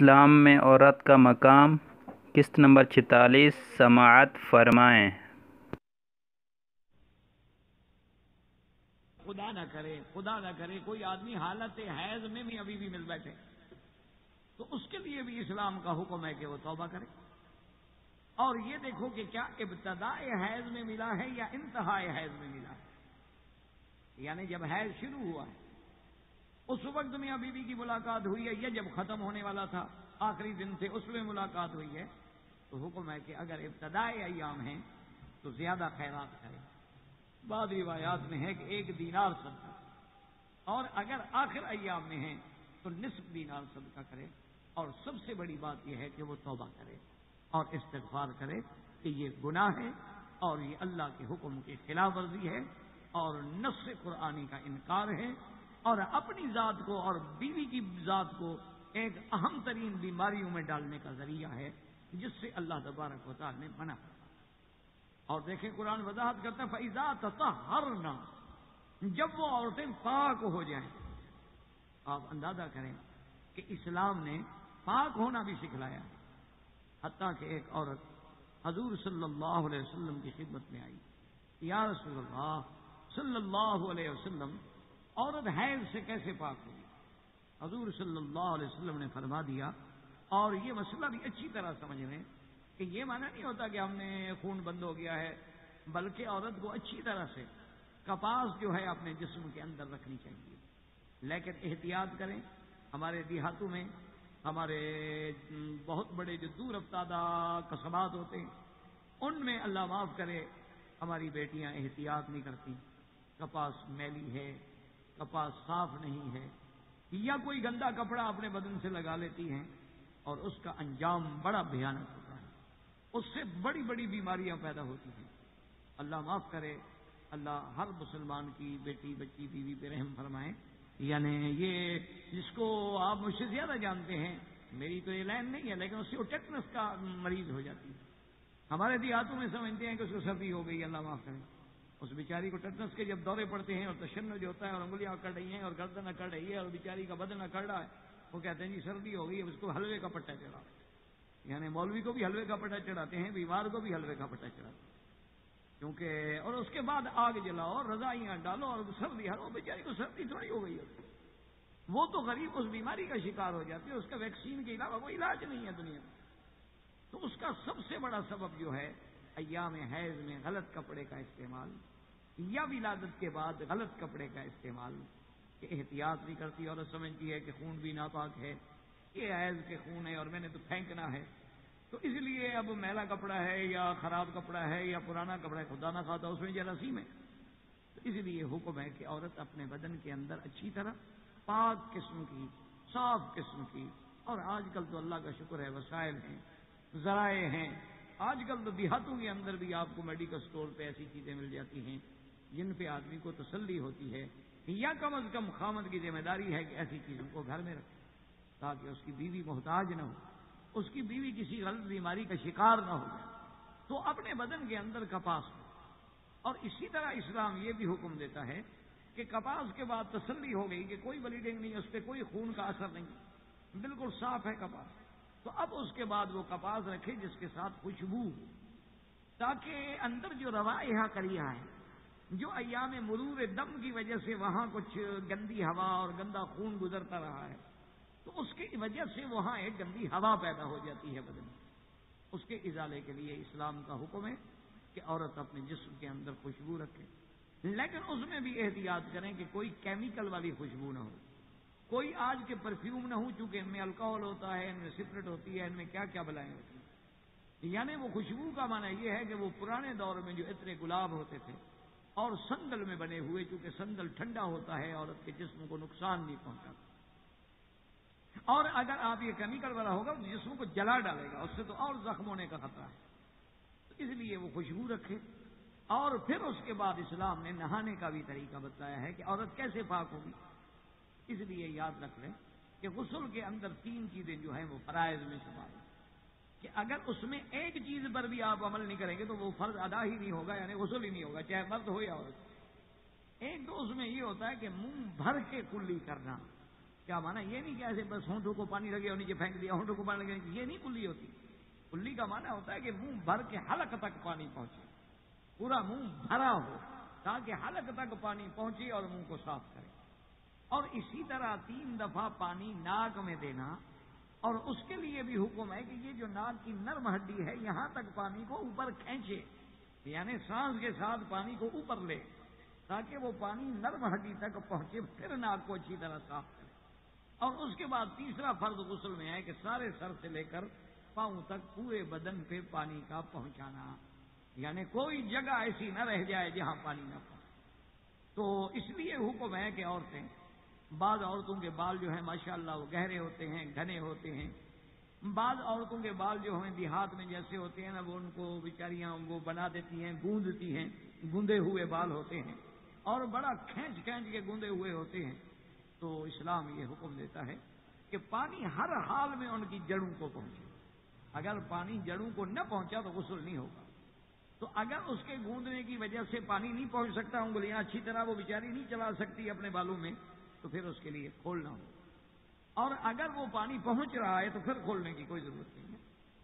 اسلام میں عورت کا مقام، قسط نمبر 46 سماعت فرمائیں۔ خدا نہ کرے کوئی آدمی حالت حیض میں بھی ابھی بھی مل بیٹھے تو اس کے لیے بھی اسلام کا حکم ہے کہ وہ توبہ کرے۔ اور یہ دیکھو کہ کیا ابتداء حیض میں ملا ہے یا انتہاء حیض میں ملا ہے، یعنی جب حیض شروع ہوا ہے اس وقت میاں بیوی کی ملاقات ہوئی ہے، یا جب ختم ہونے والا تھا آخری دن تھے اس میں ملاقات ہوئی ہے، تو حکم ہے کہ اگر ابتدائی ایام ہیں تو زیادہ خیرات کرے۔ بعض روایات میں ہے کہ 1 دینار صدقہ، اور اگر آخر ایام میں ہیں تو نصف دینار صدقہ کرے۔ اور سب سے بڑی بات یہ ہے کہ وہ توبہ کرے اور استغفار کرے کہ یہ گناہ ہے اور یہ اللہ کے حکم کی خلاف ورزی ہے اور نص قرآنی کا انکار ہے، اور اپنی ذات کو اور بیوی کی ذات کو ایک اہم ترین بیماریوں میں ڈالنے کا ذریعہ ہے جس سے اللہ تبارک و تعالی نے منع کیا۔ اور دیکھیں قرآن وضاحت کرتا ہے فَإِذَا تَطَهَّرْنَ، جب وہ عورتیں پاک ہو جائیں۔ آپ اندازہ کریں کہ اسلام نے پاک ہونا بھی سکھلایا، حتیٰ کہ ایک عورت حضور صلی اللہ علیہ وسلم کی خدمت میں آئی، یا رسول اللہ صلی اللہ علیہ وسلم، عورت حیض سے کیسے پاک ہوگی؟ حضور صلی اللہ علیہ وسلم نے فرما دیا، اور یہ مسئلہ بھی اچھی طرح سمجھ لیں کہ یہ معنی نہیں ہوتا کہ ہم نے خون بند ہو گیا ہے، بلکہ عورت کو اچھی طرح سے کپاس جو ہے اپنے جسم کے اندر رکھنی چاہیے، لیکن احتیاط کریں۔ ہمارے دیہاتوں میں ہمارے بہت بڑے جو دور افتادہ قصبات ہوتے ہیں ان میں اللہ معاف کرے ہماری بیٹیاں احتیاط نہیں کرتی، کپاس میلی ہے، کپاس صاف نہیں ہے، یا کوئی گندا کپڑا اپنے بدن سے لگا لیتی ہیں، اور اس کا انجام بڑا بھیانک ہوتا ہے، اس سے بڑی بڑی بیماریاں پیدا ہوتی ہیں۔ اللہ معاف کرے، اللہ ہر مسلمان کی بیٹی بچی بیوی پہ رحم فرمائے۔ یعنی یہ جس کو آپ مجھ سے زیادہ جانتے ہیں، میری تو یہ لائن نہیں ہے، لیکن اس سے وہ ٹیٹنس کا مریض ہو جاتی ہے۔ ہمارے دیہاتوں میں سمجھتے ہیں کہ اس کو سردی ہو گئی، اللہ معاف کرے، اس بیچاری کو ٹیٹنس کے جب دورے پڑتے ہیں اور تشنج ہوتا ہے اور انگلیاں اکڑ رہی ہیں اور گردن اکڑ رہی ہے اور بیچاری کا بدن اکڑ رہا ہے، وہ کہتے ہیں جی سردی ہو گئی ہے، اس کو حلوے کا پٹا چڑھا۔ یعنی مولوی کو بھی حلوے کا پٹا چڑھاتے ہیں، بیمار کو بھی حلوے کا پٹا چڑھاتے ہیں، کیونکہ اور اس کے بعد آگ جلاؤ، رضائیاں ڈالو اور سردی ہر، وہ بیچاری کو سردی تھوڑی ہو گئی ہے، وہ تو غریب اس بیماری کا شکار ہو جاتی ہے، اس کا ویکسین کے علاوہ کوئی علاج نہیں ہے دنیا میں۔ تو اس کا سب سے بڑا سبب جو ہے ایام حیض میں غلط کپڑے کا استعمال، یا ولادت کے بعد غلط کپڑے کا استعمال، کہ احتیاط نہیں کرتی اور سمجھتی ہے کہ خون بھی ناپاک ہے، یہ حیض کے خون ہے اور میں نے تو پھینکنا ہے، تو اس لیے اب میلا کپڑا ہے یا خراب کپڑا ہے یا پرانا کپڑا ہے، خدا نہ خواستہ اس میں جراثیم ہے، تو اس لیے حکم ہے کہ عورت اپنے بدن کے اندر اچھی طرح پاک قسم کی، صاف قسم کی، اور آج کل تو اللہ کا شکر ہے وسائل ہیں، ذرائع ہیں، آج کل تو دیہاتوں کے اندر بھی آپ کو میڈیکل سٹور پہ ایسی چیزیں مل جاتی ہیں جن پہ آدمی کو تسلی ہوتی ہے، یا کم از کم خامد کی ذمہ داری ہے کہ ایسی چیزوں کو گھر میں رکھے تاکہ اس کی بیوی محتاج نہ ہو، اس کی بیوی کسی غلط بیماری کا شکار نہ ہو جائے، تو اپنے بدن کے اندر کپاس ہو۔ اور اسی طرح اسلام یہ بھی حکم دیتا ہے کہ کپاس کے بعد تسلی ہو گئی کہ کوئی بلیڈنگ نہیں، اس پہ کوئی خون کا اثر نہیں، بالکل صاف ہے کپاس، تو اب اس کے بعد وہ کپاس رکھے جس کے ساتھ خوشبو، تاکہ اندر جو روائح کریہ ہے، جو ایام مرور دم کی وجہ سے وہاں کچھ گندی ہوا اور گندا خون گزرتا رہا ہے، تو اس کی وجہ سے وہاں ایک گندی ہوا پیدا ہو جاتی ہے بدن میں، اس کے ازالے کے لیے اسلام کا حکم ہے کہ عورت اپنے جسم کے اندر خوشبو رکھے، لیکن اس میں بھی احتیاط کریں کہ کوئی کیمیکل والی خوشبو نہ ہو، کوئی آج کے پرفیوم نہ ہو، چونکہ ان میں الکوہول ہوتا ہے، ان میں سپرٹ ہوتی ہے، ان میں کیا کیا بلائیں ہوتی ہیں۔ یعنی وہ خوشبو کا معنی یہ ہے کہ وہ پرانے دور میں جو عطر گلاب ہوتے تھے اور سندل میں بنے ہوئے، چونکہ سندل ٹھنڈا ہوتا ہے، عورت کے جسم کو نقصان نہیں پہنچاتا، اور اگر آپ یہ کیمیکل والا ہوگا تو جسم کو جلا ڈالے گا، اس سے تو اور زخم ہونے کا خطرہ ہے، تو اس لیے وہ خوشبو رکھے۔ اور پھر اس کے بعد اسلام نے نہانے کا بھی طریقہ بتایا ہے کہ عورت کیسے پاک ہوگی، اس لیے یاد رکھ لیں کہ غسل کے اندر 3 چیزیں جو ہیں وہ فرائض میں شمار ہیں، کہ اگر اس میں ایک چیز پر بھی آپ عمل نہیں کریں گے تو وہ فرض ادا ہی نہیں ہوگا، یعنی غسل ہی نہیں ہوگا، چاہے مرد ہو یا عورت۔ ایک تو اس میں یہ ہوتا ہے کہ منہ بھر کے کلی کرنا، کہ کیا مانا؟ یہ نہیں کہ ایسے بس ہونٹوں کو پانی لگے اور نیچے پھینک دیا، ہونٹوں کو پانی لگے، یہ نہیں کلی ہوتی۔ کلی کا مانا ہوتا ہے کہ منہ بھر کے حلق تک پانی پہنچے، پورا منہ بھرا ہو تاکہ حلق تک پانی پہنچے اور منہ کو صاف کرے۔ اور اسی طرح 3 دفعہ پانی ناک میں دینا، اور اس کے لیے بھی حکم ہے کہ یہ جو ناک کی نرم ہڈی ہے یہاں تک پانی کو اوپر کھینچے، یعنی سانس کے ساتھ پانی کو اوپر لے تاکہ وہ پانی نرم ہڈی تک پہنچے، پھر ناک کو اچھی طرح صاف کرے۔ اور اس کے بعد تیسرا فرض غسل میں ہے کہ سارے سر سے لے کر پاؤں تک پورے بدن پہ پانی کا پہنچانا، یعنی کوئی جگہ ایسی نہ رہ جائے جہاں پانی نہ پہنچے۔ تو اس لیے حکم ہے کہ عورتیں، بعض عورتوں کے بال جو ہیں ماشاءاللہ وہ گہرے ہوتے ہیں، گھنے ہوتے ہیں، بعض عورتوں کے بال جو ہیں دیہات میں جیسے ہوتے ہیں نا، وہ ان کو بیچاریاں وہ بنا دیتی ہیں، گوندتی ہیں، گوندے ہوئے بال ہوتے ہیں اور بڑا کھینچ کھینچ کے گوندے ہوئے ہوتے ہیں۔ تو اسلام یہ حکم دیتا ہے کہ پانی ہر حال میں ان کی جڑوں کو پہنچے۔ اگر پانی جڑوں کو نہ پہنچا تو غسل نہیں ہوگا۔ تو اگر اس کے گوندنے کی وجہ سے پانی نہیں پہنچ سکتا، انگلیاں اچھی طرح وہ بیچاری نہیں چلا سکتی اپنے بالوں میں، تو پھر اس کے لیے کھولنا ہوگا۔ اور اگر وہ پانی پہنچ رہا ہے تو پھر کھولنے کی کوئی ضرورت نہیں ہے،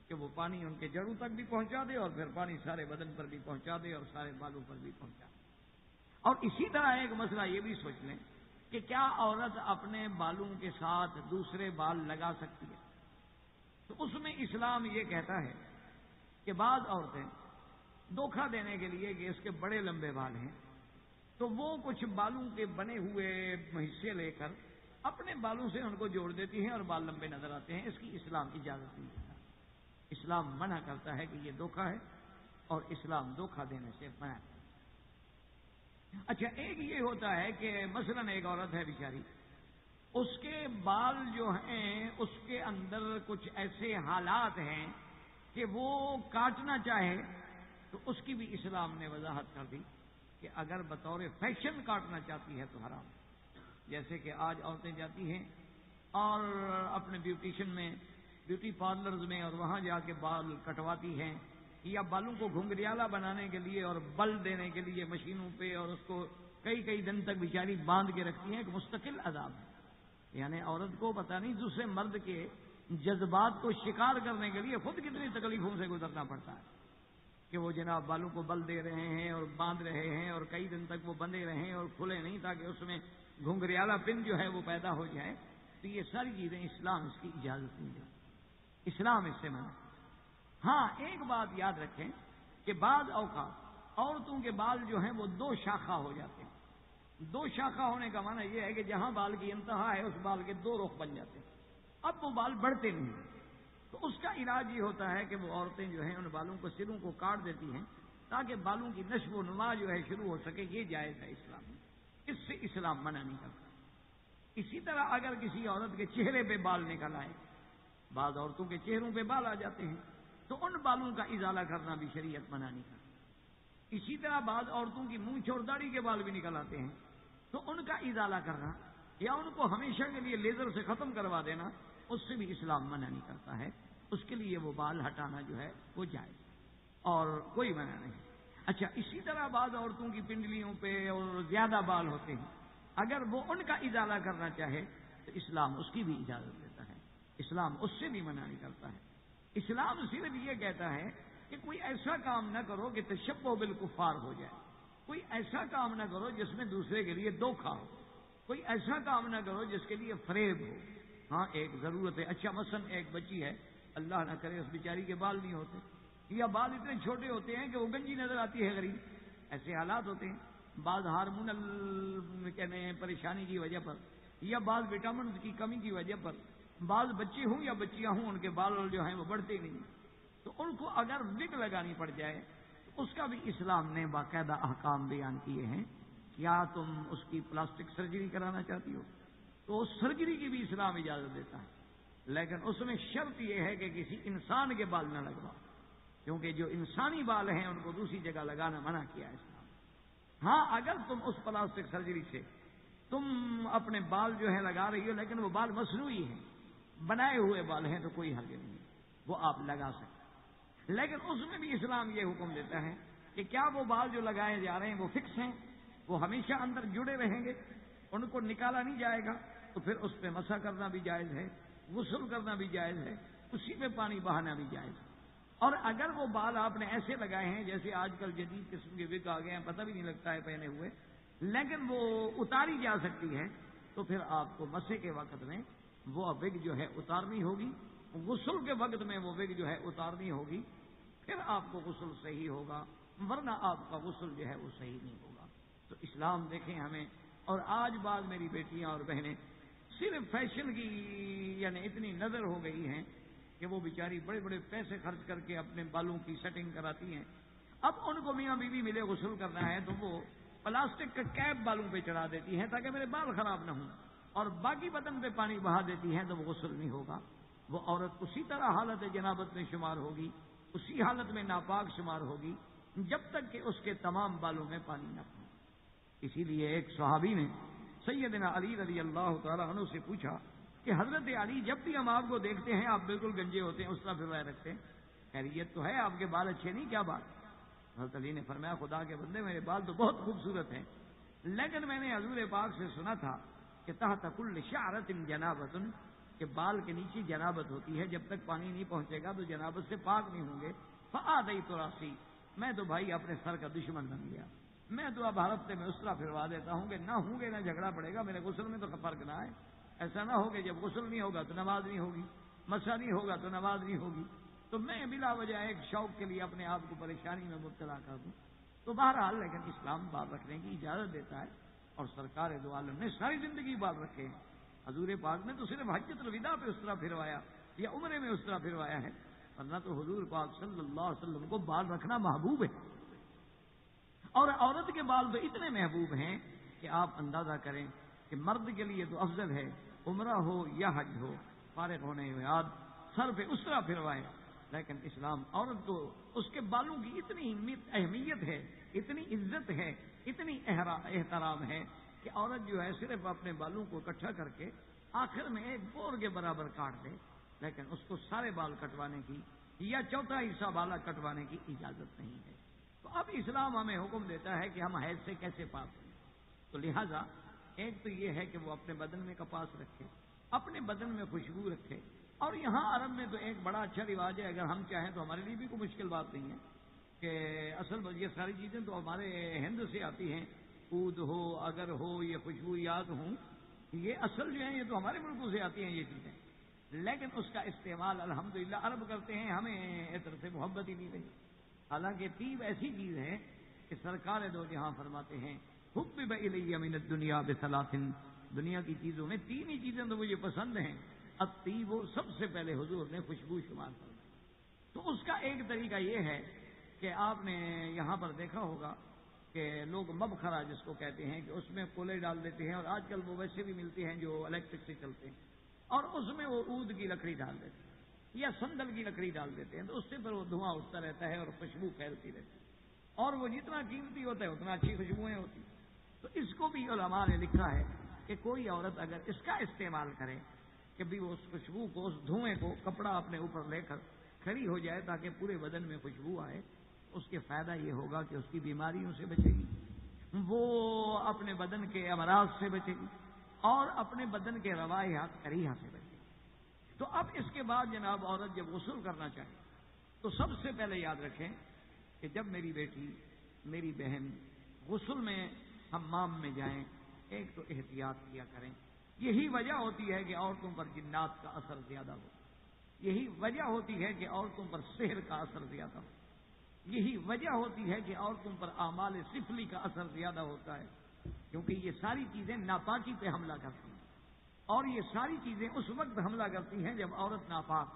کہ وہ پانی ان کے جڑوں تک بھی پہنچا دے اور پھر پانی سارے بدن پر بھی پہنچا دے اور سارے بالوں پر بھی پہنچا دے۔ اور اسی طرح ایک مسئلہ یہ بھی سوچ لیں کہ کیا عورت اپنے بالوں کے ساتھ دوسرے بال لگا سکتی ہے؟ تو اس میں اسلام یہ کہتا ہے کہ بعض عورتیں دھوکہ دینے کے لیے کہ اس کے بڑے لمبے بال ہیں تو وہ کچھ بالوں کے بنے ہوئے حصے لے کر اپنے بالوں سے ان کو جوڑ دیتی ہیں اور بال لمبے نظر آتے ہیں۔ اس کی اسلام اجازت نہیں دیتا، اسلام منع کرتا ہے کہ یہ دھوکہ ہے اور اسلام دھوکہ دینے سے منع کرتا ہے۔ اچھا، ایک یہ ہوتا ہے کہ مثلا ایک عورت ہے بیچاری، اس کے بال جو ہیں اس کے اندر کچھ ایسے حالات ہیں کہ وہ کاٹنا چاہے تو اس کی بھی اسلام نے وضاحت کر دی کہ اگر بطور فیشن کاٹنا چاہتی ہے تو حرام ہے۔ جیسے کہ آج عورتیں جاتی ہیں اور اپنے بیوٹیشن میں، بیوٹی پارلرز میں، اور وہاں جا کے بال کٹواتی ہیں، یا بالوں کو گھنگریالا بنانے کے لیے اور بل دینے کے لیے مشینوں پہ، اور اس کو کئی کئی دن تک بیچاری باندھ کے رکھتی ہیں، ایک مستقل عذاب ہے۔ یعنی عورت کو پتہ نہیں دوسرے مرد کے جذبات کو شکار کرنے کے لیے خود کتنی تکلیفوں سے گزرنا پڑتا ہے کہ وہ جناب بالوں کو بل دے رہے ہیں اور باندھ رہے ہیں اور کئی دن تک وہ بندھے رہیں اور کھلے نہیں تاکہ اس میں گھنگریالا پن جو ہے وہ پیدا ہو جائے۔ تو یہ ساری چیزیں اسلام اس کی اجازت نہیں دیتا، اسلام اس سے منع۔ ہاں، ایک بات یاد رکھیں کہ بعض اوقات عورتوں کے بال جو ہیں وہ 2 شاخہ ہو جاتے ہیں۔ 2 شاخہ ہونے کا معنی یہ ہے کہ جہاں بال کی انتہا ہے اس بال کے 2 رخ بن جاتے ہیں، اب وہ بال بڑھتے نہیں ہیں۔ تو اس کا علاج یہ ہوتا ہے کہ وہ عورتیں جو ہیں ان بالوں کو، سروں کو کاٹ دیتی ہیں تاکہ بالوں کی نشو و نما جو ہے شروع ہو سکے۔ یہ جائز ہے اسلام میں، اس سے اسلام منع نہیں کرتا۔ اسی طرح اگر کسی عورت کے چہرے پہ بال نکل آئے، بعض عورتوں کے چہروں پہ بال آ جاتے ہیں تو ان بالوں کا ازالہ کرنا بھی شریعت منع نہیں کرتی۔ اسی طرح بعض عورتوں کی مونچھ اور داڑھی کے بال بھی نکل آتے ہیں تو ان کا ازالہ کرنا یا ان کو ہمیشہ کے لیے لیزر سے ختم کروا دینا، اس سے بھی اسلام منع نہیں کرتا ہے۔ اس کے لیے وہ بال ہٹانا جو ہے وہ جائز اور کوئی منع نہیں۔ اچھا، اسی طرح بعض عورتوں کی پنڈلیوں پہ اور زیادہ بال ہوتے ہیں، اگر وہ ان کا ازالہ کرنا چاہے تو اسلام اس کی بھی اجازت دیتا ہے، اسلام اس سے بھی منع نہیں کرتا ہے۔ اسلام صرف یہ کہتا ہے کہ کوئی ایسا کام نہ کرو کہ تشبہ بالکفار ہو جائے، کوئی ایسا کام نہ کرو جس میں دوسرے کے لیے دھوکہ ہو، کوئی ایسا کام نہ کرو جس کے لیے فریب ہو۔ ہاں، ایک ضرورت ہے، اچھا مثلا ایک بچی ہے، اللہ نہ کرے اس بیچاری کے بال نہیں ہوتے یا بال اتنے چھوٹے ہوتے ہیں کہ وہ گنجی نظر آتی ہے غریب، ایسے حالات ہوتے ہیں، بعض ہارمونل کہتے ہیں پریشانی کی وجہ پر یا بعض وٹامنز کی کمی کی وجہ پر بعض بچے ہوں یا بچیاں ہوں ان کے بال جو ہیں وہ بڑھتے نہیں، تو ان کو اگر وگ لگانی پڑ جائے تو اس کا بھی اسلام نے باقاعدہ احکام بیان کیے ہیں۔ کیا تم اس کی پلاسٹک سرجری کرانا چاہتی ہو تو اس سرجری کی بھی اسلام اجازت دیتا ہے، لیکن اس میں شرط یہ ہے کہ کسی انسان کے بال نہ لگواؤ، کیونکہ جو انسانی بال ہیں ان کو دوسری جگہ لگانا منع کیا ہے اسلام۔ ہاں، اگر تم اس پلاسٹک سرجری سے تم اپنے بال جو ہے لگا رہی ہو لیکن وہ بال مصنوعی ہیں، بنائے ہوئے بال ہیں، تو کوئی حرج نہیں ہے، وہ آپ لگا سکتے۔ لیکن اس میں بھی اسلام یہ حکم دیتا ہے کہ کیا وہ بال جو لگائے جا رہے ہیں وہ فکس ہیں، وہ ہمیشہ اندر جڑے رہیں گے، ان کو نکالا نہیں جائے گا، تو پھر اس پہ مسح کرنا بھی جائز ہے، غسل کرنا بھی جائز ہے، اسی پہ پانی بہانا بھی جائز ہے۔ اور اگر وہ بال آپ نے ایسے لگائے ہیں جیسے آج کل جدید قسم کے وگ آ گئے ہیں، پتہ بھی نہیں لگتا ہے پہنے ہوئے، لیکن وہ اتاری جا سکتی ہے، تو پھر آپ کو مسح کے وقت میں وہ وگ جو ہے اتارنی ہوگی، غسل کے وقت میں وہ وگ جو ہے اتارنی ہوگی، پھر آپ کو غسل صحیح ہوگا، ورنہ آپ کا غسل جو ہے وہ صحیح نہیں ہوگا۔ تو اسلام دیکھیں ہمیں، اور آج بعد میری بیٹیاں اور بہنیں صرف فیشن کی یعنی اتنی نظر ہو گئی ہیں کہ وہ بیچاری بڑے بڑے پیسے خرچ کر کے اپنے بالوں کی سیٹنگ کراتی ہیں۔ اب ان کو میاں بیوی ملے غسل کرنا ہے تو وہ پلاسٹک کا کیپ بالوں پہ چڑھا دیتی ہیں تاکہ میرے بال خراب نہ ہوں، اور باقی بدن پہ پانی بہا دیتی ہیں تو وہ غسل نہیں ہوگا۔ وہ عورت اسی طرح حالت جنابت میں شمار ہوگی، اسی حالت میں ناپاک شمار ہوگی جب تک کہ اس کے تمام بالوں میں پانی نہ پہنچے۔ اسی لیے ایک صحابی نے سیدنا علی رضی اللہ تعالیٰ عنہ سے پوچھا کہ حضرت علی، جب بھی ہم آپ کو دیکھتے ہیں آپ بالکل گنجے ہوتے ہیں، اس طرح پھروائے رکھتے ہیں، خیریت تو ہے؟ آپ کے بال اچھے نہیں، کیا بات؟ حضرت علی نے فرمایا، خدا کے بندے میرے بال تو بہت خوبصورت ہیں، لیکن میں نے حضور پاک سے سنا تھا کہ تحت کل شعرۃ جنابۃ، کہ بال کے نیچے جنابت ہوتی ہے، جب تک پانی نہیں پہنچے گا تو جنابت سے پاک نہیں ہوں گے۔ فآذیت راسی، میں تو بھائی اپنے سر کا دشمن بن گیا، میں تو اب ہر ہفتے میں اس طرح پھروا دیتا ہوں کہ نہ ہوں گے نہ جھگڑا پڑے گا، میرے غسل میں تو فرق نہ آئے، ایسا نہ ہو کہ جب غسل نہیں ہوگا تو نماز نہیں ہوگی، مسح نہیں ہوگا تو نماز نہیں ہوگی، تو میں بلا وجہ ایک شوق کے لیے اپنے آپ کو پریشانی میں مبتلا کر دوں۔ تو بہرحال لیکن اسلام بال رکھنے کی اجازت دیتا ہے، اور سرکار دو عالم نے ساری زندگی بال رکھے ہیں۔ حضور پاک نے تو صرف حجۃ الوداع پہ اس طرح پھروایا یا عمرے میں اس طرح پھروایا ہے، ورنہ تو حضور پاک صلی اللہ علیہ وسلم کو بال رکھنا محبوب ہے۔ اور عورت کے بال تو اتنے محبوب ہیں کہ آپ اندازہ کریں کہ مرد کے لیے تو افضل ہے عمرہ ہو یا حج ہو، فارغ ہونے کے بعد سر پہ اس طرح پھروائے، لیکن اسلام عورت کو اس کے بالوں کی اتنی اہمیت ہے، اتنی عزت ہے، اتنی احترام ہے کہ عورت جو ہے صرف اپنے بالوں کو اکٹھا کر کے آخر میں ایک بور کے برابر کاٹ دے، لیکن اس کو سارے بال کٹوانے کی یا چوتھا حصہ بالا کٹوانے کی اجازت نہیں ہے۔ تو اب اسلام ہمیں حکم دیتا ہے کہ ہم حیض سے کیسے پاک ہوں۔ تو لہذا ایک تو یہ ہے کہ وہ اپنے بدن میں کپاس رکھے، اپنے بدن میں خوشبو رکھے، اور یہاں عرب میں تو ایک بڑا اچھا رواج ہے، اگر ہم چاہیں تو ہمارے لیے بھی کوئی مشکل بات نہیں ہے کہ اصل یہ ساری چیزیں تو ہمارے ہند سے آتی ہیں، عود ہو، اگر ہو، یہ خوشبویات ہوں، یہ اصل جو ہیں یہ تو ہمارے ملکوں سے آتی ہیں یہ چیزیں، لیکن اس کا استعمال الحمدللہ عرب کرتے ہیں، ہمیں اس طرح سے محبت ہی نہیں رہی۔ حالانکہ طیب ایسی چیز ہے کہ سرکار دو جہاں فرماتے ہیں حبب الی من الدنیا بثلاث، دنیا کی چیزوں میں تین ہی چیزیں تو مجھے پسند ہیں، الطیب سب سے پہلے حضور نے خوشبو شمار فرمائی۔ تو اس کا ایک طریقہ یہ ہے کہ آپ نے یہاں پر دیکھا ہوگا کہ لوگ مبخرہ جس کو کہتے ہیں کہ اس میں کولے ڈال دیتے ہیں، اور آج کل وہ ویسے بھی ملتے ہیں جو الیکٹرک سے چلتے ہیں، اور اس میں وہ عود کی لکڑی ڈال دیتے ہیں یا سندل کی لکڑی ڈال دیتے ہیں، تو اس سے پھر وہ دھواں اٹھتا رہتا ہے اور خوشبو پھیلتی رہتی ہے، اور وہ جتنا قیمتی ہوتا ہے اتنا اچھی خوشبوئیں ہوتی ہیں۔ تو اس کو بھی علماء نے لکھا ہے کہ کوئی عورت اگر اس کا استعمال کرے کہ بھی وہ اس خوشبو کو، اس دھوئیں کو کپڑا اپنے اوپر لے کر کھڑی ہو جائے تاکہ پورے بدن میں خوشبو آئے، اس کے فائدہ یہ ہوگا کہ اس کی بیماریوں سے بچے گی، وہ اپنے بدن کے امراض سے بچے گی، اور اپنے بدن کے روایات کریہہ سے بچے گی۔ تو اب اس کے بعد جناب عورت جب غسل کرنا چاہے تو سب سے پہلے یاد رکھیں کہ جب میری بیٹی، میری بہن غسل میں حمام میں جائیں، ایک تو احتیاط کیا کریں۔ یہی وجہ ہوتی ہے کہ عورتوں پر جنات کا اثر زیادہ ہو، یہی وجہ ہوتی ہے کہ عورتوں پر سحر کا اثر زیادہ ہو، یہی وجہ ہوتی ہے کہ عورتوں پر اعمال سفلی کا اثر زیادہ ہوتا ہے، کیونکہ یہ ساری چیزیں ناپاکی پہ حملہ کرتی ہیں، اور یہ ساری چیزیں اس وقت حملہ کرتی ہیں جب عورت ناپاک۔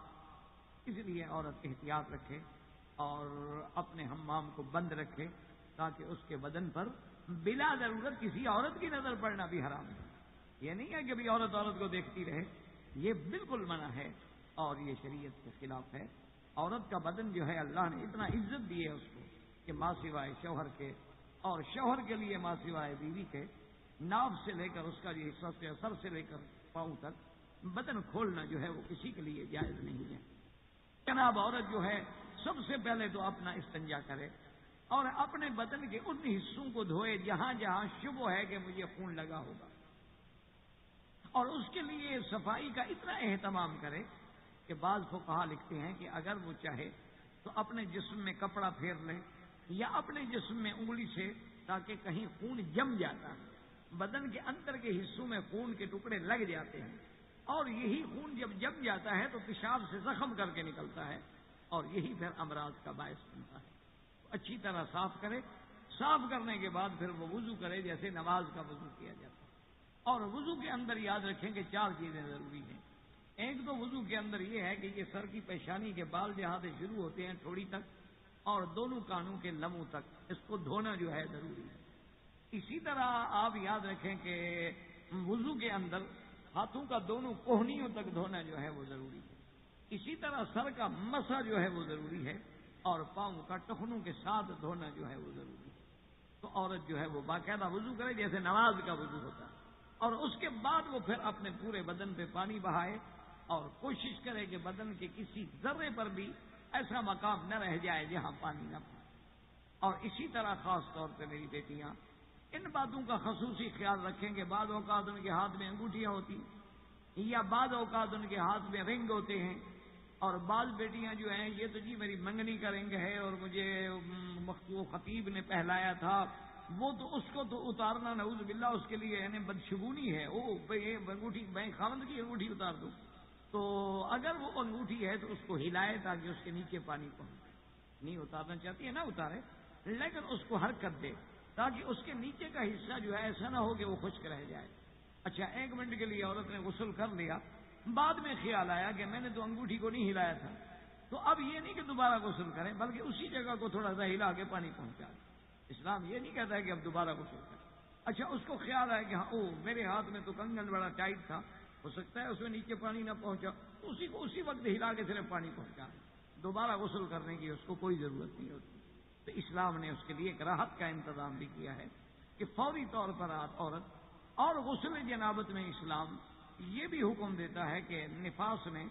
اس لیے عورت احتیاط رکھے اور اپنے حمام کو بند رکھے تاکہ اس کے بدن پر بلا ضرورت کسی عورت کی نظر پڑنا بھی حرام ہے۔ یہ نہیں ہے کہ بھی عورت کو دیکھتی رہے، یہ بالکل منع ہے اور یہ شریعت کے خلاف ہے۔ عورت کا بدن جو ہے اللہ نے اتنا عزت دی ہے اس کو کہ ماں سوائے شوہر کے، اور شوہر کے لیے ماں سوائے بیوی کے، ناف سے لے کر اس کا جو حصہ سے سر سے لے کر پاؤں تک بدن کھولنا جو ہے وہ کسی کے لیے جائز نہیں ہے۔ جناب عورت جو ہے سب سے پہلے تو اپنا استنجا کرے اور اپنے بدن کے ان حصوں کو دھوئے جہاں جہاں شبہ ہے کہ مجھے خون لگا ہوگا، اور اس کے لیے صفائی کا اتنا اہتمام کرے کہ بعض فقہا لکھتے ہیں کہ اگر وہ چاہے تو اپنے جسم میں کپڑا پھیر لے یا اپنے جسم میں انگلی سے، تاکہ کہیں خون جم جاتا ہے، بدن کے اندر کے حصوں میں خون کے ٹکڑے لگ جاتے ہیں، اور یہی خون جب جم جاتا ہے تو پیشاب سے زخم کر کے نکلتا ہے، اور یہی پھر امراض کا باعث بنتا ہے۔ اچھی طرح صاف کرے، صاف کرنے کے بعد پھر وہ وضو کرے جیسے نماز کا وضو کیا جاتا ہے۔ اور وضو کے اندر یاد رکھیں کہ 4 چیزیں ضروری ہیں۔ ایک تو وضو کے اندر یہ ہے کہ یہ سر کی پیشانی کے بال جہاں سے شروع ہوتے ہیں تھوڑی تک اور دونوں کانوں کے لموں تک، اس کو دھونا جو ہے ضروری ہے۔ اسی طرح آپ یاد رکھیں کہ وضو کے اندر ہاتھوں کا دونوں کوہنیوں تک دھونا جو ہے وہ ضروری ہے۔ اسی طرح سر کا مسح جو ہے وہ ضروری ہے، اور پاؤں کا ٹخنوں کے ساتھ دھونا جو ہے وہ ضروری ہے۔ تو عورت جو ہے وہ باقاعدہ وضو کرے جیسے نماز کا وضو ہوتا ہے، اور اس کے بعد وہ پھر اپنے پورے بدن پہ پانی بہائے اور کوشش کرے کہ بدن کے کسی ذرے پر بھی ایسا مقام نہ رہ جائے جہاں پانی نہ پڑے۔ اور اسی طرح خاص طور پہ میری بیٹیاں ان باتوں کا خصوصی خیال رکھیں کہ بعض اوقات ان کے ہاتھ میں انگوٹھیاں ہوتی ہیں یا بعض اوقات ان کے ہاتھ میں رنگ ہوتے ہیں، اور بعض بیٹیاں جو ہیں یہ تو جی میری منگنی کا رنگ ہے اور مجھے وہ خطیب نے پہلایا تھا، وہ تو اس کو تو اتارنا نعوذ باللہ اس کے لیے یعنی بدشگونی ہے، او انگوٹھی میں خاوند کی انگوٹھی اتار دوں۔ تو اگر وہ انگوٹھی ہے تو اس کو ہلائے تاکہ اس کے نیچے پانی پہنچے۔ نہیں اتارنا چاہتی ہے نہ اتارے، لیکن اس کو حرکت دے تاکہ اس کے نیچے کا حصہ جو ہے ایسا نہ ہو کہ وہ خشک رہ جائے۔ اچھا 1 منٹ کے لیے عورت نے غسل کر لیا، بعد میں خیال آیا کہ میں نے تو انگوٹھی کو نہیں ہلایا تھا، تو اب یہ نہیں کہ دوبارہ غسل کریں بلکہ اسی جگہ کو تھوڑا سا ہلا کے پانی پہنچا دیں۔ اسلام یہ نہیں کہتا ہے کہ اب دوبارہ غسل کریں۔ اچھا اس کو خیال آیا کہ ہاں میرے ہاتھ میں تو کنگن بڑا ٹائٹ تھا، ہو سکتا ہے اس میں نیچے پانی نہ پہنچا، اسی کو اسی وقت ہلا کے صرف پانی پہنچا دیں، دوبارہ غسل کرنے کی اس کو کوئی ضرورت نہیں ہوتی۔ تو اسلام نے اس کے لیے ایک راحت کا انتظام بھی کیا ہے کہ فوری طور پر عورت اور غسل جنابت میں اسلام یہ بھی حکم دیتا ہے کہ نفاس میں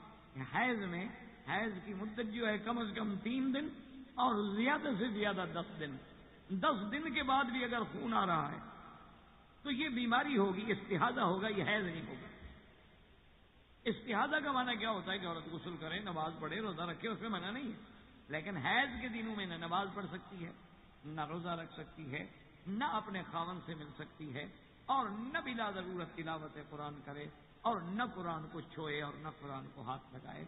حیض کی مدت جو ہے کم از کم 3 دن اور زیادہ سے زیادہ 10 دن، 10 دن کے بعد بھی اگر خون آ رہا ہے تو یہ بیماری ہوگی، استحاضہ ہوگا، یہ حیض نہیں ہوگا۔ استحاضہ کا معنی کیا ہوتا ہے کہ عورت غسل کرے، نماز پڑھے، روزہ رکھے، اس میں منع نہیں ہے، لیکن حیض کے دنوں میں نہ نماز پڑھ سکتی ہے، نہ روزہ رکھ سکتی ہے، نہ اپنے خاوند سے مل سکتی ہے، اور نہ بلا ضرورت تلاوت قرآن کرے، اور نہ قرآن کو چھوئے اور نہ قرآن کو ہاتھ لگائے۔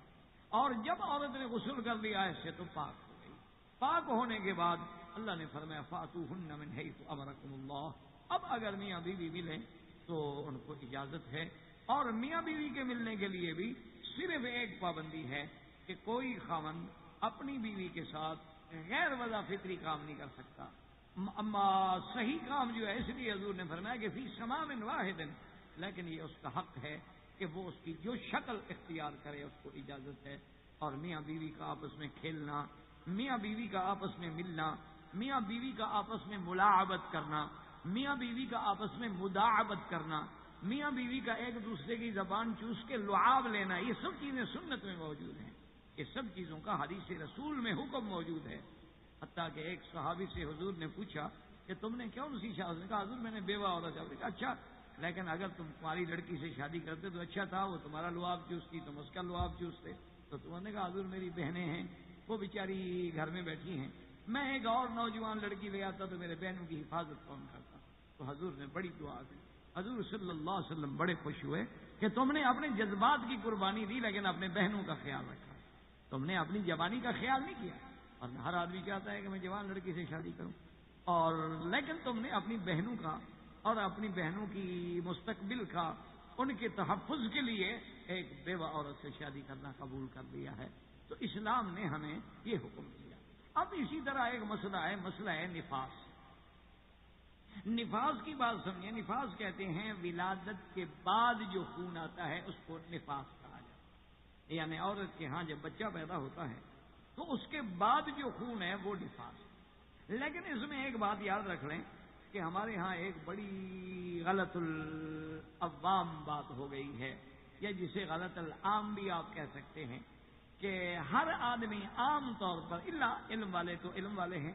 اور جب عورت نے غسل کر لیا اس سے تو پاک ہو گئی۔ پاک ہونے کے بعد اللہ نے فرمایا فاتوہن من حیث امرکم اللہ، اب اگر میاں بیوی ملیں تو ان کو اجازت ہے، اور میاں بیوی کے ملنے کے لیے بھی صرف ایک پابندی ہے کہ کوئی خاوند اپنی بیوی کے ساتھ غیر وضع فطری کام نہیں کر سکتا۔ اما صحیح کام جو ہے اس لیے حضور نے فرمایا کہ فی سمام واحد، لیکن یہ اس کا حق ہے کہ وہ اس کی جو شکل اختیار کرے اس کو اجازت ہے۔ اور میاں بیوی کا آپس میں کھیلنا، میاں بیوی کا آپس میں ملنا، میاں بیوی کا آپس میں ملاعبت کرنا، میاں بیوی کا آپس میں مداعبت کرنا، میاں بیوی کا ایک دوسرے کی زبان چوس کے لعاب لینا، یہ سب چیزیں سنت میں موجود ہیں۔ یہ سب چیزوں کا حدیث رسول میں حکم موجود ہے۔ حتیٰ کہ ایک صحابی سے حضور نے پوچھا کہ تم نے کیوں اسی شادی؟ نے کہا حضور میں نے بیوہ عورت ہے۔ کہا اچھا، لیکن اگر تمہاری لڑکی سے شادی کرتے تو اچھا تھا، وہ تمہارا لعاب چوستی، تم اس کا لعاب چوستے۔ تو تم نے کہا حضور میری بہنیں ہیں، وہ بیچاری گھر میں بیٹھی ہیں، میں ایک اور نوجوان لڑکی لے آتا تو میرے بہنوں کی حفاظت کون کرتا؟ تو حضور نے بڑی دعا دی۔ حضور صلی اللہ علیہ وسلم بڑے خوش ہوئے کہ تم نے اپنے جذبات کی قربانی دی لیکن اپنے بہنوں کا خیال رکھا، تم نے اپنی جوانی کا خیال نہیں کیا۔ اور ہر آدمی چاہتا ہے کہ میں جوان لڑکی سے شادی کروں، اور لیکن تم نے اپنی بہنوں کا اور اپنی بہنوں کی مستقبل کا، ان کے تحفظ کے لیے ایک بیوہ عورت سے شادی کرنا قبول کر لیا ہے۔ تو اسلام نے ہمیں یہ حکم دیا۔ اب اسی طرح ایک مسئلہ ہے نفاس۔ نفاس کی بات سمجھیں، نفاس کہتے ہیں ولادت کے بعد جو خون آتا ہے اس کو نفاس کہا جاتا ہے، یعنی عورت کے ہاں جب بچہ پیدا ہوتا ہے تو اس کے بعد جو خون ہے وہ نفاس۔ لیکن اس میں ایک بات یاد رکھ لیں کہ ہمارے ہاں ایک بڑی غلط العوام بات ہو گئی ہے، یا جسے غلط العام بھی آپ کہہ سکتے ہیں، کہ ہر آدمی عام طور پر، الا علم والے تو علم والے ہیں،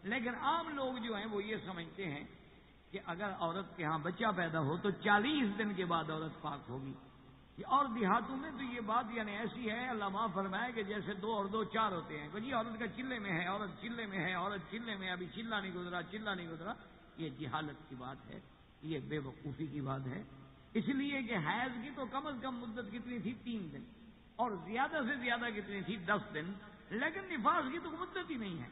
لیکن عام لوگ جو ہیں وہ یہ سمجھتے ہیں کہ اگر عورت کے ہاں بچہ پیدا ہو تو 40 دن کے بعد عورت پاک ہوگی. اور دیہاتوں میں تو یہ بات یعنی ایسی ہے، علماء فرمائے کہ جیسے 2 اور 2 4 ہوتے ہیں. جی عورت کا چلے میں ہے، عورت چلے میں ہے، عورت چلے میں، ابھی چلہ نہیں گزرا، چلہ نہیں گزرا. یہ جہالت کی بات ہے، یہ بے وقوفی کی بات ہے. اس لیے کہ حیض کی تو کم از کم مدت کتنی تھی؟ 3 دن، اور زیادہ سے زیادہ کتنی تھی؟ 10 دن. لیکن نفاس کی تو مدت ہی نہیں ہے.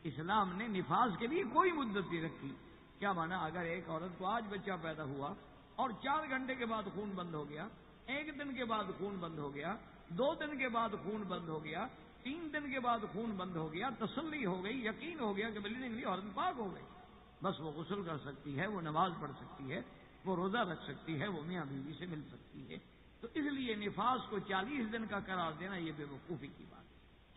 اسلام نے نفاس کے لیے کوئی مدت نہیں رکھی. کیا مانا؟ اگر ایک عورت کو آج بچہ پیدا ہوا اور 4 گھنٹے کے بعد خون بند ہو گیا، 1 دن کے بعد خون بند ہو گیا، 2 دن کے بعد خون بند ہو گیا، 3 دن کے بعد خون بند ہو گیا، تسلی ہو گئی، یقین ہو گیا کہ بلیڈنگ عورت پاک ہو گئی، بس وہ غسل کر سکتی ہے، وہ نماز پڑھ سکتی ہے، وہ روزہ رکھ سکتی ہے، وہ میاں بیوی سے مل سکتی ہے. تو اس لیے نفاس کو 40 دن کا قرار دینا یہ بے وقوفی کی بات.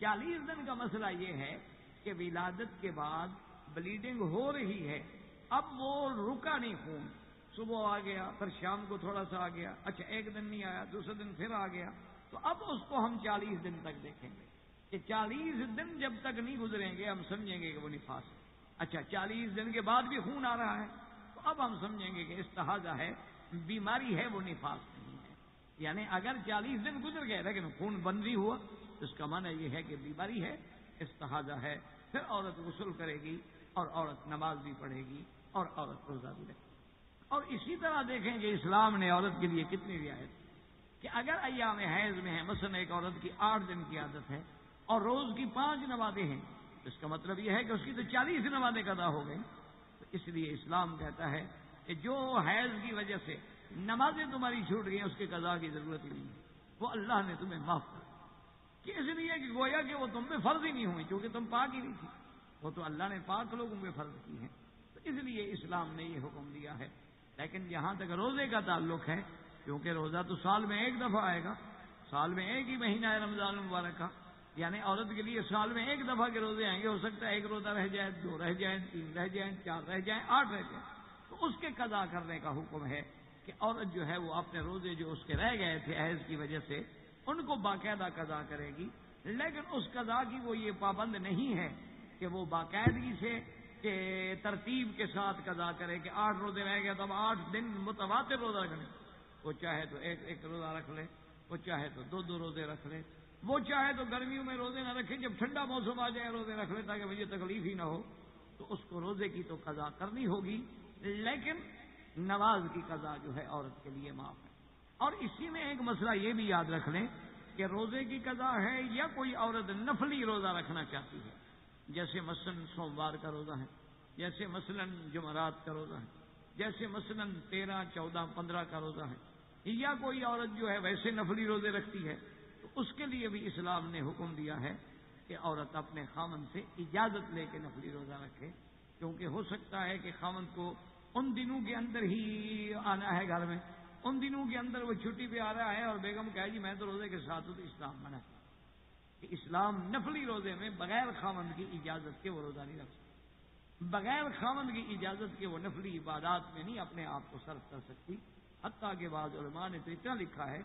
40 دن کا مسئلہ یہ ہے کہ ولادت کے بعد بلیڈنگ ہو رہی ہے، اب وہ رکا نہیں خون، صبح آ گیا، پھر شام کو تھوڑا سا آ گیا، اچھا 1 دن نہیں آیا، دوسرے دن پھر آ گیا، تو اب اس کو ہم 40 دن تک دیکھیں گے کہ 40 دن جب تک نہیں گزریں گے ہم سمجھیں گے کہ وہ نفاس ہے. اچھا 40 دن کے بعد بھی خون آ رہا ہے تو اب ہم سمجھیں گے کہ استحاضہ ہے، بیماری ہے، وہ نفاس نہیں ہے. یعنی اگر 40 دن گزر گئے لیکن خون بند نہیں ہوا تو اس کا معنی یہ ہے کہ بیماری ہے، استحاضہ ہے. پھر عورت غسل کرے گی اور عورت نماز بھی پڑھے گی اور عورت روزہ بھی رکھے گی. اور اسی طرح دیکھیں کہ اسلام نے عورت کے لیے کتنی رعایت کہ اگر ایام حیض میں ہے، مثلا ایک عورت کی 8 دن کی عادت ہے اور روز کی 5 نمازیں ہیں، اس کا مطلب یہ ہے کہ اس کی تو 40 نمازیں قضا ہو گئی. تو اس لیے اسلام کہتا ہے کہ جو حیض کی وجہ سے نمازیں تمہاری چھوٹ گئی اس کے قضا کی ضرورت ہی نہیں ہے، وہ اللہ نے تمہیں معاف کر کہ اس لیے کہ گویا کہ وہ تم پہ فرض ہی نہیں ہوئی کیونکہ تم پاک ہی نہیں تھی، وہ تو اللہ نے پاک لوگوں پہ فرض کی ہیں. تو اس لیے اسلام نے یہ حکم دیا ہے. لیکن جہاں تک روزے کا تعلق ہے، کیونکہ روزہ تو سال میں 1 دفعہ آئے گا، سال میں 1 ہی مہینہ ہے رمضان المبارک کا، یعنی عورت کے لیے سال میں 1 دفعہ کے روزے آئیں گے. ہو سکتا ہے 1 روزہ رہ جائے، 2 رہ جائیں، 3 رہ جائیں، 4 رہ جائیں، 8 رہ جائیں، تو اس کے قضا کرنے کا حکم ہے کہ عورت جو ہے وہ اپنے روزے جو اس کے رہ گئے تھے حیض کی وجہ سے ان کو باقاعدہ قضا کرے گی. لیکن اس قضا کی وہ یہ پابند نہیں ہے کہ وہ باقاعدگی سے کہ ترتیب کے ساتھ قضا کرے کہ 8 روزے رہ گئے تو اب 8 دن متواتر روزہ رکھنے. وہ چاہے تو ایک روزہ رکھ لے، وہ چاہے تو 2 روزے رکھ لے، وہ چاہے تو گرمیوں میں روزے نہ رکھے، جب ٹھنڈا موسم آ جائے روزے رکھ لے تاکہ مجھے تکلیف ہی نہ ہو. تو اس کو روزے کی تو قضا کرنی ہوگی، لیکن نماز کی قضا جو ہے عورت کے لیے معاف ہے. اور اسی میں ایک مسئلہ یہ بھی یاد رکھ لیں کہ روزے کی قضا ہے یا کوئی عورت نفلی روزہ رکھنا چاہتی ہے، جیسے مثلا سوموار کا روزہ ہے، جیسے مثلا جمعرات کا روزہ ہے، جیسے مثلا 13، 14، 15 کا روزہ ہے، یا کوئی عورت جو ہے ویسے نفلی روزے رکھتی ہے، تو اس کے لیے بھی اسلام نے حکم دیا ہے کہ عورت اپنے خاوند سے اجازت لے کے نفلی روزہ رکھے. کیونکہ ہو سکتا ہے کہ خاوند کو ان دنوں کے اندر ہی آنا ہے گھر میں، ان دنوں کے اندر وہ چھٹی پہ آ رہا ہے اور بیگم کہے جی میں تو روزے کے ساتھ ہوں، تو اسلام منع ہے کہ اسلام نفلی روزے میں بغیر خاوند کی اجازت کے وہ روزہ نہیں رکھ سکتا، بغیر خاوند کی اجازت کے وہ نفلی عبادات میں نہیں اپنے آپ کو صرف کر سکتی. حتیٰ کہ بعض علماء نے تو اتنا لکھا ہے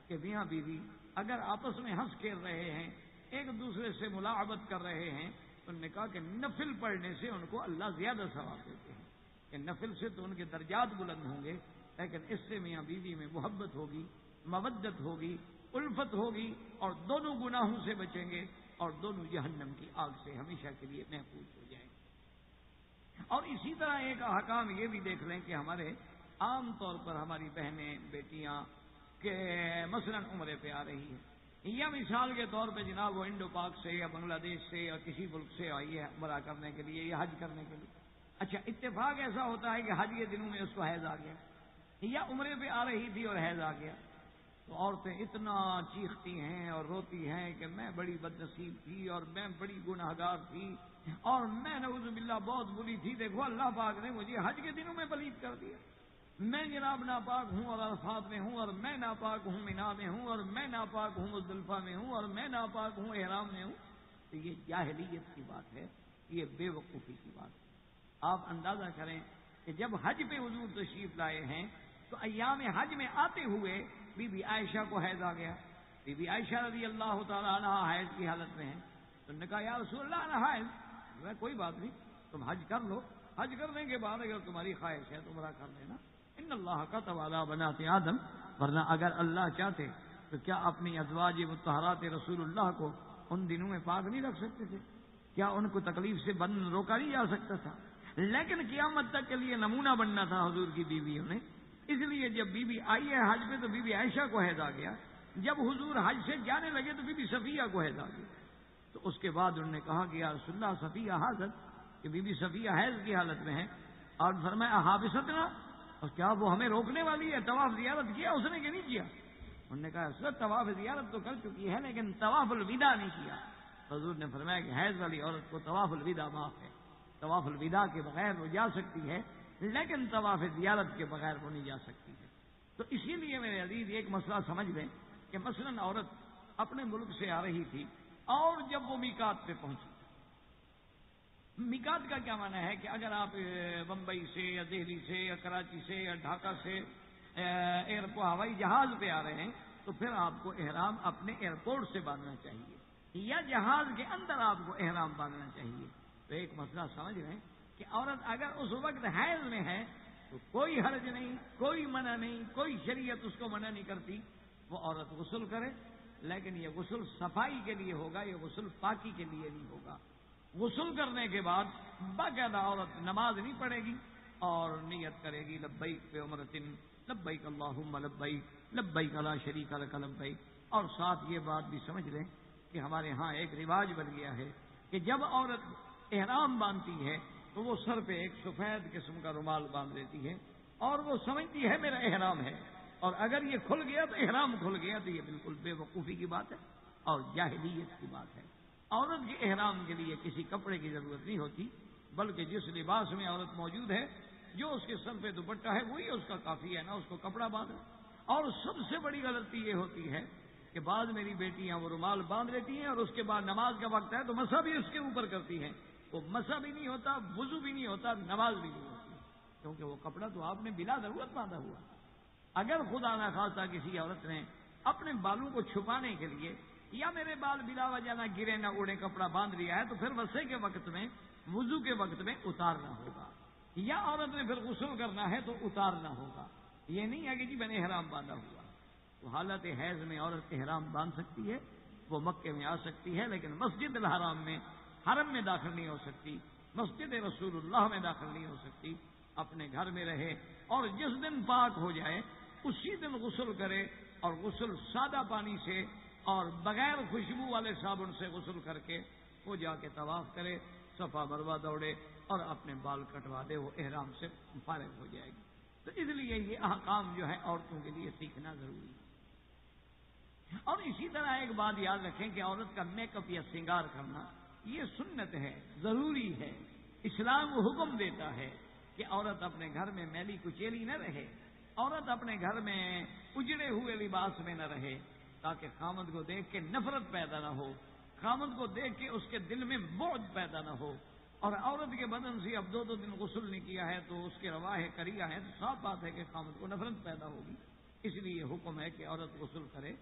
کہ میاں بیوی اگر آپس میں ہنس کھیل رہے ہیں، ایک دوسرے سے ملاعبت کر رہے ہیں، تو انہوں نے کہا کہ نفل پڑھنے سے ان کو اللہ زیادہ ثواب دیتے ہیں کہ نفل سے تو ان کے درجات بلند ہوں گے، لیکن اس سے میاں بیوی میں محبت ہوگی، مودت ہوگی، الفت ہوگی، اور دونوں گناہوں سے بچیں گے اور دونوں جہنم کی آگ سے ہمیشہ کے لیے محفوظ ہو جائیں گے. اور اسی طرح ایک احکام یہ بھی دیکھ لیں کہ ہمارے عام طور پر ہماری بہنیں بیٹیاں کہ مثلا عمرے پہ آ رہی ہیں، یا مثال کے طور پہ جناب وہ انڈو پاک سے یا بنگلہ دیش سے یا کسی ملک سے آئی ہے عمرہ کرنے کے لیے یا حج کرنے کے لیے. اچھا اتفاق ایسا ہوتا ہے کہ حج کے دنوں میں اس کو حیض آ گیا یا عمرے پہ آ رہی تھی اور حیض آ گیا، تو عورتیں اتنا چیختی ہیں اور روتی ہیں کہ میں بڑی بد نصیب تھی اور میں بڑی گناہگار تھی اور میں نعوذ باللہ بہت بری تھی، دیکھو اللہ پاک نے مجھے حج کے دنوں میں پلید کر دیا، میں جناب ناپاک ہوں اور عرفات میں ہوں، اور میں ناپاک ہوں مینا میں ہوں، اور میں ناپاک ہوں مزدلفہ میں ہوں، اور میں ناپاک ہوں احرام میں ہوں. تو یہ جاہلیت کی بات ہے، یہ بے وقوفی کی بات ہے. آپ اندازہ کریں کہ جب حج پہ حضور تشریف لائے ہیں تو ایام حج میں آتے ہوئے بی بی عائشہ کو حیض آ گیا. بی بی عائشہ رضی اللہ تعالیٰ عنہ حیض کی حالت میں ہیں، تو انہوں نے کہا یا رسول اللہ انا حائض. کوئی بات نہیں، تم حج کر لو، حج کرنے کے بعد اگر تمہاری خواہش ہے تو عمرہ کر لینا. ان اللہ کا توالا بنات آدم، ورنہ اگر اللہ چاہتے تو کیا اپنی ازواج مطہرات رسول اللہ کو ان دنوں میں پاک نہیں رکھ سکتے تھے؟ کیا ان کو تکلیف سے روکا نہیں جا سکتا تھا؟ لیکن قیامت تک کے لیے نمونہ بننا تھا حضور کی بیویوں نے. اس لیے جب بی بی آئی ہے حج پہ تو بی بی عائشہ کو حیض آ گیا. جب حضور حج سے جانے لگے تو بی بی صفیہ کو حیض آ گیا. تو اس کے بعد انہوں نے کہا کہ یا رسول اللہ صفیہ حاضر، کہ بی بی صفیہ حیض کی حالت میں ہے. اور فرمایا حابستنا، اور کیا وہ ہمیں روکنے والی ہے؟ طواف زیارت کیا اس نے کہ نہیں کیا؟ انہوں نے کہا سر طواف زیارت تو کر چکی ہے لیکن طواف الوداع نہیں کیا. حضور نے فرمایا کہ حیض والی عورت کو طواف الوداع معاف ہے. طواف الوداع کے بغیر وہ جا سکتی ہے لیکن طواف زیارت کے بغیر وہ نہیں جا سکتی ہے. تو اسی لیے میرے عزیز ایک مسئلہ سمجھ لیں کہ مثلاً عورت اپنے ملک سے آ رہی تھی اور جب وہ میقات پہ پہنچی. میقات کا کیا معنی ہے کہ اگر آپ بمبئی سے یا دہلی سے یا کراچی سے یا ڈھاکہ سے ایئرپورٹ ہوائی جہاز پہ آ رہے ہیں تو پھر آپ کو احرام اپنے ایئرپورٹ سے باندھنا چاہیے یا جہاز کے اندر آپ کو احرام باندھنا چاہیے. تو ایک مسئلہ سمجھ رہے ہیں کہ عورت اگر اس وقت حیض میں ہے تو کوئی حرج نہیں، کوئی منع نہیں، کوئی شریعت اس کو منع نہیں کرتی. وہ عورت غسل کرے، لیکن یہ غسل صفائی کے لیے ہوگا، یہ غسل پاکی کے لیے نہیں ہوگا. غسل کرنے کے بعد باقاعدہ عورت نماز نہیں پڑھے گی اور نیت کرے گی لبیک بعمرۃ لبیک اللہم لبیک لبیک لا شریک لک لبیک. اور ساتھ یہ بات بھی سمجھ لیں کہ ہمارے ہاں ایک رواج بن گیا ہے کہ جب عورت احرام باندھتی ہے تو وہ سر پہ ایک سفید قسم کا رومال باندھ دیتی ہے اور وہ سمجھتی ہے میرا احرام ہے. اور اگر یہ کھل گیا تو احرام کھل گیا تو یہ بالکل بے وقوفی کی بات ہے اور جاہلیت کی بات ہے. عورت کے احرام کے لیے کسی کپڑے کی ضرورت نہیں ہوتی، بلکہ جس لباس میں عورت موجود ہے، جو اس کے سر پہ دوپٹہ ہے وہی اس کا کافی ہے، نہ اس کو کپڑا باندھنا. اور سب سے بڑی غلطی یہ ہوتی ہے کہ بعض میری بیٹیاں وہ رومال باندھ لیتی ہیں اور اس کے بعد نماز کا وقت ہے تو مسح بھی اس کے اوپر کرتی ہیں. وہ مسح بھی نہیں ہوتا، وضو بھی نہیں ہوتا، نماز بھی نہیں ہوتی، کیونکہ وہ کپڑا تو آپ نے بلا ضرورت باندھا ہوا. اگر خدا نہ خواستہ کسی عورت نے اپنے بالوں کو چھپانے کے لیے یا میرے بال بلا وجہ نہ گرے نہ اڑے کپڑا باندھ لیا ہے تو پھر وضو کے وقت میں وضو کے وقت میں اتارنا ہوگا، یا عورت نے پھر غسل کرنا ہے تو اتارنا ہوگا. یہ نہیں ہے کہ جی میں نے احرام باندھا ہوا. تو حالت حیض میں عورت احرام باندھ سکتی ہے، وہ مکے میں آ سکتی ہے، لیکن مسجد الحرام میں حرم میں داخل نہیں ہو سکتی، مسجد رسول اللہ میں داخل نہیں ہو سکتی. اپنے گھر میں رہے اور جس دن پاک ہو جائے اسی دن غسل کرے، اور غسل سادہ پانی سے اور بغیر خوشبو والے صابن سے غسل کر کے وہ جا کے طواف کرے، صفا مروہ دوڑے اور اپنے بال کٹوا دے، وہ احرام سے فارغ ہو جائے گی. تو اس لیے یہ احکام جو ہے عورتوں کے لیے سیکھنا ضروری ہے. اور اسی طرح ایک بات یاد رکھیں کہ عورت کا میک اپ یا سنگار کرنا یہ سنت ہے، ضروری ہے. اسلام حکم دیتا ہے کہ عورت اپنے گھر میں میلی کچیلی نہ رہے، عورت اپنے گھر میں اجڑے ہوئے لباس میں نہ رہے، تاکہ خامد کو دیکھ کے نفرت پیدا نہ ہو، خامد کو دیکھ کے اس کے دل میں بغض پیدا نہ ہو. اور عورت کے بدن سے اب 2 دن غسل نہیں کیا ہے تو اس کے رواہ کریا ہے تو صاف بات ہے کہ خامد کو نفرت پیدا ہوگی. اس لیے حکم ہے کہ عورت غسل کرے،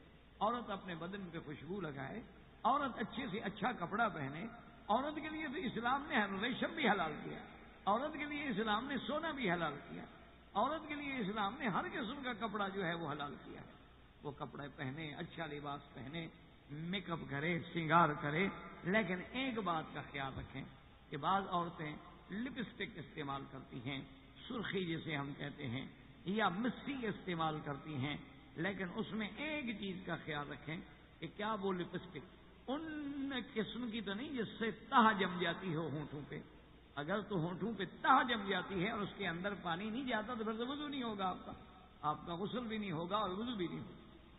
عورت اپنے بدن پہ خوشبو لگائے، عورت اچھے سے اچھا کپڑا پہنے. عورت کے لیے تو اسلام نے ریشم بھی حلال کیا، عورت کے لیے اسلام نے سونا بھی حلال کیا، عورت کے لیے اسلام نے ہر قسم کا کپڑا جو ہے وہ حلال کیا ہے. وہ کپڑے پہنے، اچھا لباس پہنے، میک اپ کرے، سنگار کرے. لیکن ایک بات کا خیال رکھیں کہ بعض عورتیں لپسٹک استعمال کرتی ہیں، سرخی جسے ہم کہتے ہیں، یا مسی استعمال کرتی ہیں. لیکن اس میں ایک چیز کا خیال رکھیں کہ کیا وہ لپسٹک ان قسم کی تو نہیں جس سے تہ جم جاتی ہو ہونٹوں پہ. اگر تو ہونٹوں پہ تہ جم جاتی ہے اور اس کے اندر پانی نہیں جاتا تو پھر تو وضو نہیں ہوگا، آپ کا غسل بھی نہیں ہوگا اور وضو بھی نہیں ہوگا.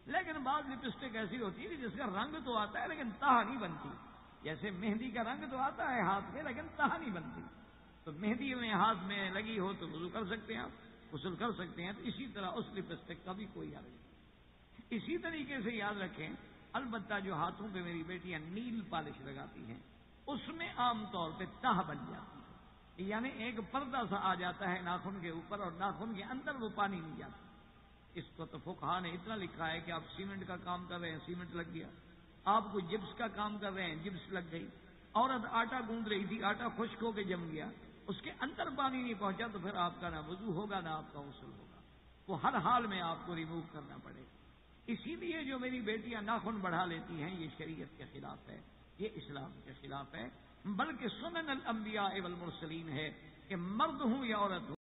لیکن بعض لپسٹک ایسی ہوتی ہے جس کا رنگ تو آتا ہے لیکن تہ نہیں بنتی. جیسے مہندی کا رنگ تو آتا ہے ہاتھ میں لیکن تہ نہیں بنتی. تو مہندی میں ہاتھ میں لگی ہو تو وضو کر سکتے ہیں آپ، غسل کر سکتے ہیں. تو اسی طرح اس لپسٹک کا بھی کوئی حرج نہیں. اسی طریقے سے یاد رکھیں البتہ جو ہاتھوں پہ میری بیٹیاں نیل پالش لگاتی ہیں اس میں عام طور پہ تہ بن جاتی ہے، یعنی ایک پردہ سا آ جاتا ہے ناخن کے اوپر اور ناخن کے اندر وہ پانی نہیں جاتا. اس کو تو فقہا نے اتنا لکھا ہے کہ آپ سیمنٹ کا کام کر رہے ہیں، سیمنٹ لگ گیا. آپ کو جبس کا کام کر رہے ہیں، جبس لگ گئی. عورت آٹا گوندھ رہی تھی، آٹا خشک ہو کے جم گیا، اس کے اندر پانی نہیں پہنچا تو پھر آپ کا نہ وضو ہوگا نہ آپ کا غسل ہوگا، وہ ہر حال میں آپ کو ریموو کرنا پڑے گا۔ اسی لیے جو میری بیٹیاں ناخن بڑھا لیتی ہیں یہ شریعت کے خلاف ہے، یہ اسلام کے خلاف ہے، بلکہ سنن الانبیاء والمرسلین ہے کہ مرد ہوں یا عورت ہوں